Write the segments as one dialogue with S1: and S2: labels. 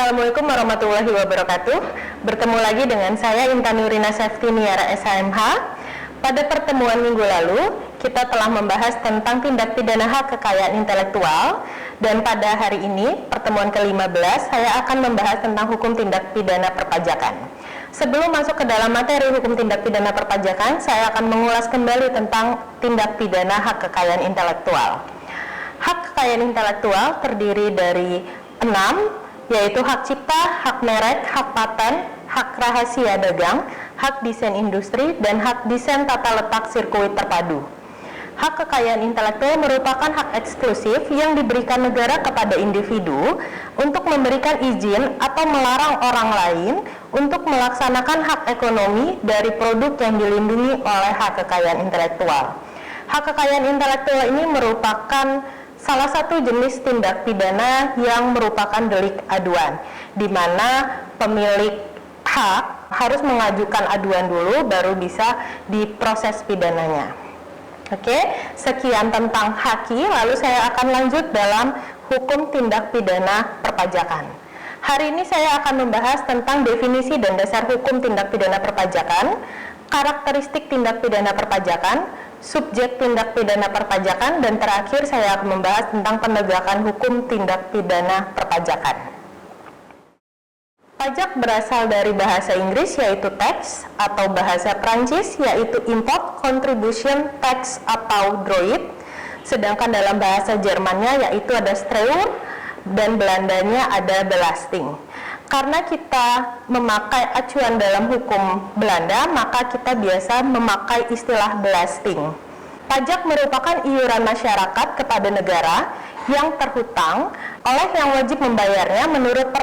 S1: Assalamualaikum warahmatullahi wabarakatuh. Bertemu lagi dengan saya Intan Nurina Seftiniara SHMH. Pada pertemuan minggu lalu, kita telah membahas tentang tindak pidana hak kekayaan intelektual, dan pada hari ini, pertemuan ke-15, saya akan membahas tentang hukum tindak pidana perpajakan. Sebelum masuk ke dalam materi hukum tindak pidana perpajakan, saya akan mengulas kembali tentang tindak pidana hak kekayaan intelektual. Hak kekayaan intelektual terdiri dari 6, yaitu hak cipta, hak merek, hak paten, hak rahasia dagang, hak desain industri, dan hak desain tata letak sirkuit terpadu. Hak kekayaan intelektual merupakan hak eksklusif yang diberikan negara kepada individu untuk memberikan izin atau melarang orang lain untuk melaksanakan hak ekonomi dari produk yang dilindungi oleh hak kekayaan intelektual. Hak kekayaan intelektual ini merupakan salah satu jenis tindak pidana yang merupakan delik aduan, di mana pemilik hak harus mengajukan aduan dulu baru bisa diproses pidananya. Oke, sekian tentang haki, lalu saya akan lanjut dalam hukum tindak pidana perpajakan. Hari ini saya akan membahas tentang definisi dan dasar hukum tindak pidana perpajakan, karakteristik tindak pidana perpajakan, subjek tindak pidana perpajakan, dan terakhir saya akan membahas tentang penegakan hukum tindak pidana perpajakan. Pajak berasal dari bahasa Inggris yaitu tax, atau bahasa Prancis yaitu import, contribution, tax atau droit, sedangkan dalam bahasa Jermannya yaitu ada Steuer, dan Belandanya ada belasting. Karena kita memakai acuan dalam hukum Belanda, maka kita biasa memakai istilah belasting. Pajak merupakan iuran masyarakat kepada negara yang terhutang oleh yang wajib membayarnya menurut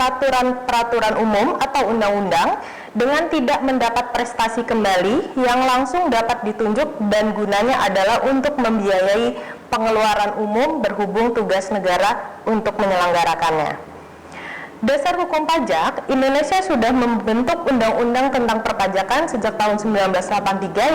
S1: peraturan umum atau undang-undang dengan tidak mendapat prestasi kembali yang langsung dapat ditunjuk, dan gunanya adalah untuk membiayai pengeluaran umum berhubung tugas negara untuk menyelenggarakannya. Dasar hukum pajak, Indonesia sudah membentuk undang-undang tentang perpajakan sejak tahun 1983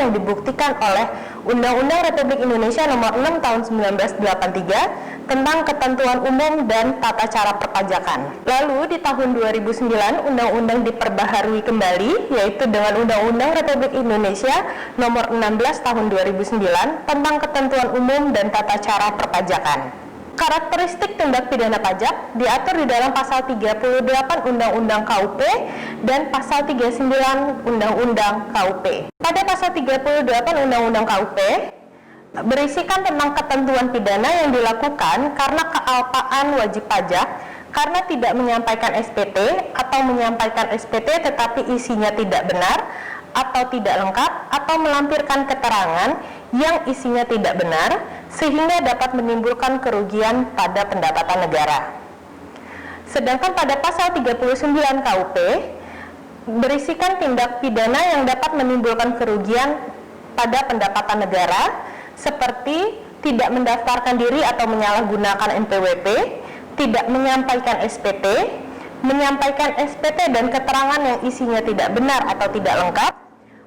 S1: yang dibuktikan oleh Undang-Undang Republik Indonesia Nomor 6 Tahun 1983 tentang ketentuan umum dan tata cara perpajakan. Lalu di tahun 2009 undang-undang diperbaharui kembali, yaitu dengan Undang-Undang Republik Indonesia Nomor 16 Tahun 2009 tentang ketentuan umum dan tata cara perpajakan. Karakteristik tindak pidana pajak diatur di dalam pasal 38 Undang-Undang KUP dan pasal 39 Undang-Undang KUP. Pada pasal 38 Undang-Undang KUP berisikan tentang ketentuan pidana yang dilakukan karena kealpaan wajib pajak karena tidak menyampaikan SPT atau menyampaikan SPT tetapi isinya tidak benar atau tidak lengkap atau melampirkan keterangan yang isinya tidak benar sehingga dapat menimbulkan kerugian pada pendapatan negara. Sedangkan pada pasal 39 KUP berisikan tindak pidana yang dapat menimbulkan kerugian pada pendapatan negara seperti tidak mendaftarkan diri atau menyalahgunakan NPWP, tidak menyampaikan SPT, menyampaikan SPT dan keterangan yang isinya tidak benar atau tidak lengkap,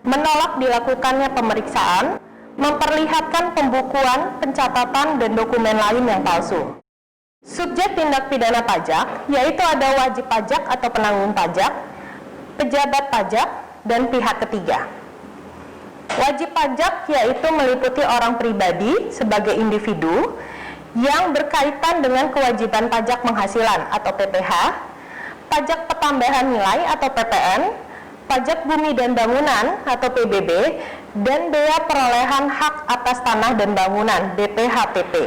S1: menolak dilakukannya pemeriksaan, memperlihatkan pembukuan, pencatatan, dan dokumen lain yang palsu. Subjek tindak pidana pajak yaitu ada wajib pajak atau penanggung pajak, pejabat pajak, dan pihak ketiga. Wajib pajak yaitu meliputi orang pribadi sebagai individu yang berkaitan dengan kewajiban pajak penghasilan atau PPh, pajak pertambahan nilai atau PPN, pajak bumi dan bangunan atau PBB, dan bea perolehan hak atas tanah dan bangunan BPHTP.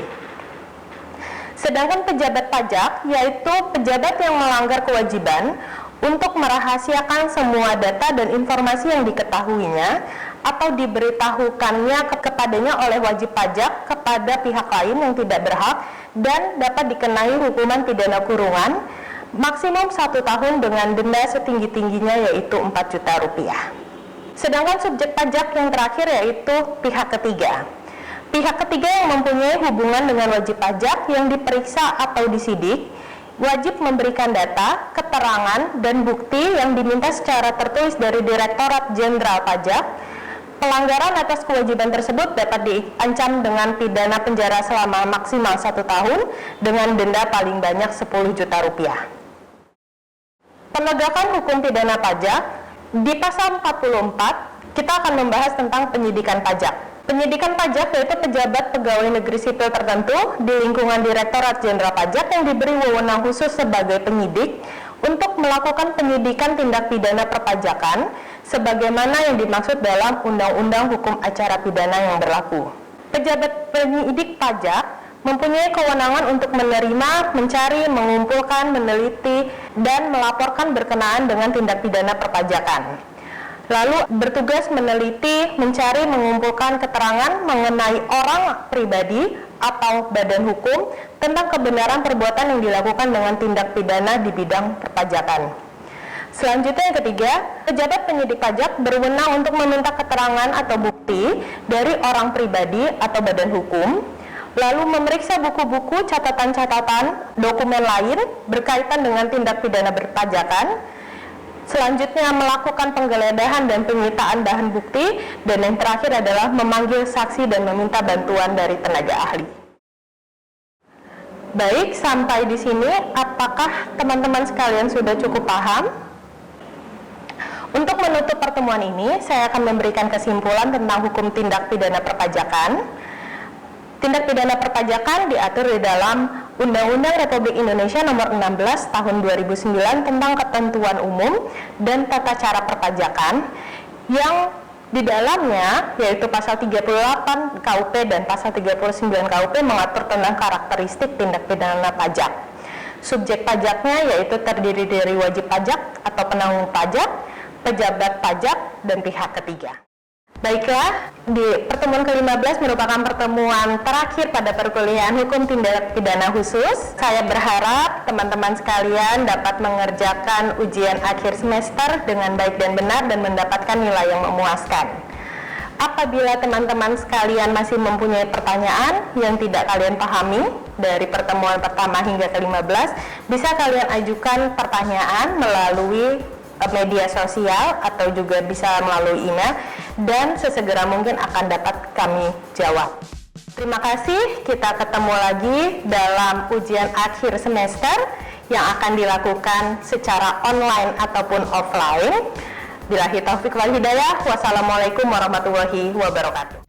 S1: Sedangkan pejabat pajak yaitu pejabat yang melanggar kewajiban untuk merahasiakan semua data dan informasi yang diketahuinya atau diberitahukannya kepadanya oleh wajib pajak kepada pihak lain yang tidak berhak dan dapat dikenai hukuman pidana kurungan maksimum 1 tahun dengan denda setinggi-tingginya yaitu 4 juta rupiah. Sedangkan subjek pajak yang terakhir yaitu pihak ketiga. Pihak ketiga yang mempunyai hubungan dengan wajib pajak yang diperiksa atau disidik, wajib memberikan data, keterangan, dan bukti yang diminta secara tertulis dari Direktorat Jenderal Pajak. Pelanggaran atas kewajiban tersebut dapat diancam dengan pidana penjara selama maksimal 1 tahun dengan denda paling banyak 10 juta rupiah. Penegakan hukum pidana pajak, di pasal 44 kita akan membahas tentang penyidikan pajak. Penyidikan pajak yaitu pejabat pegawai negeri sipil tertentu di lingkungan Direktorat Jenderal Pajak yang diberi wewenang khusus sebagai penyidik untuk melakukan penyidikan tindak pidana perpajakan sebagaimana yang dimaksud dalam Undang-Undang Hukum Acara Pidana yang berlaku. Pejabat penyidik pajak mempunyai kewenangan untuk menerima, mencari, mengumpulkan, meneliti, dan melaporkan berkenaan dengan tindak pidana perpajakan. Lalu bertugas meneliti, mencari, mengumpulkan keterangan mengenai orang pribadi atau badan hukum tentang kebenaran perbuatan yang dilakukan dengan tindak pidana di bidang perpajakan. Selanjutnya yang ketiga, pejabat penyidik pajak berwenang untuk meminta keterangan atau bukti dari orang pribadi atau badan hukum, lalu memeriksa buku-buku, catatan-catatan, dokumen lain berkaitan dengan tindak pidana berpajakan. Selanjutnya melakukan penggeledahan dan penyitaan bahan bukti, dan yang terakhir adalah memanggil saksi dan meminta bantuan dari tenaga ahli. Baik, sampai di sini apakah teman-teman sekalian sudah cukup paham? Untuk menutup pertemuan ini, saya akan memberikan kesimpulan tentang hukum tindak pidana perpajakan. Tindak pidana perpajakan diatur di dalam Undang-Undang Republik Indonesia Nomor 16 Tahun 2009 tentang ketentuan umum dan tata cara perpajakan yang di dalamnya yaitu pasal 38 KUP dan pasal 39 KUP mengatur tentang karakteristik tindak pidana pajak. Subjek pajaknya yaitu terdiri dari wajib pajak atau penanggung pajak, pejabat pajak, dan pihak ketiga. Baiklah, di pertemuan ke-15 merupakan pertemuan terakhir pada perkuliahan Hukum Tindak Pidana Khusus. Saya berharap teman-teman sekalian dapat mengerjakan ujian akhir semester dengan baik dan benar dan mendapatkan nilai yang memuaskan. Apabila teman-teman sekalian masih mempunyai pertanyaan yang tidak kalian pahami dari pertemuan pertama hingga ke-15, bisa kalian ajukan pertanyaan melalui media sosial atau juga bisa melalui email, dan sesegera mungkin akan dapat kami jawab. Terima kasih, kita ketemu lagi dalam ujian akhir semester yang akan dilakukan secara online ataupun offline. Billahi taufik wal hidayah. Wassalamualaikum warahmatullahi wabarakatuh.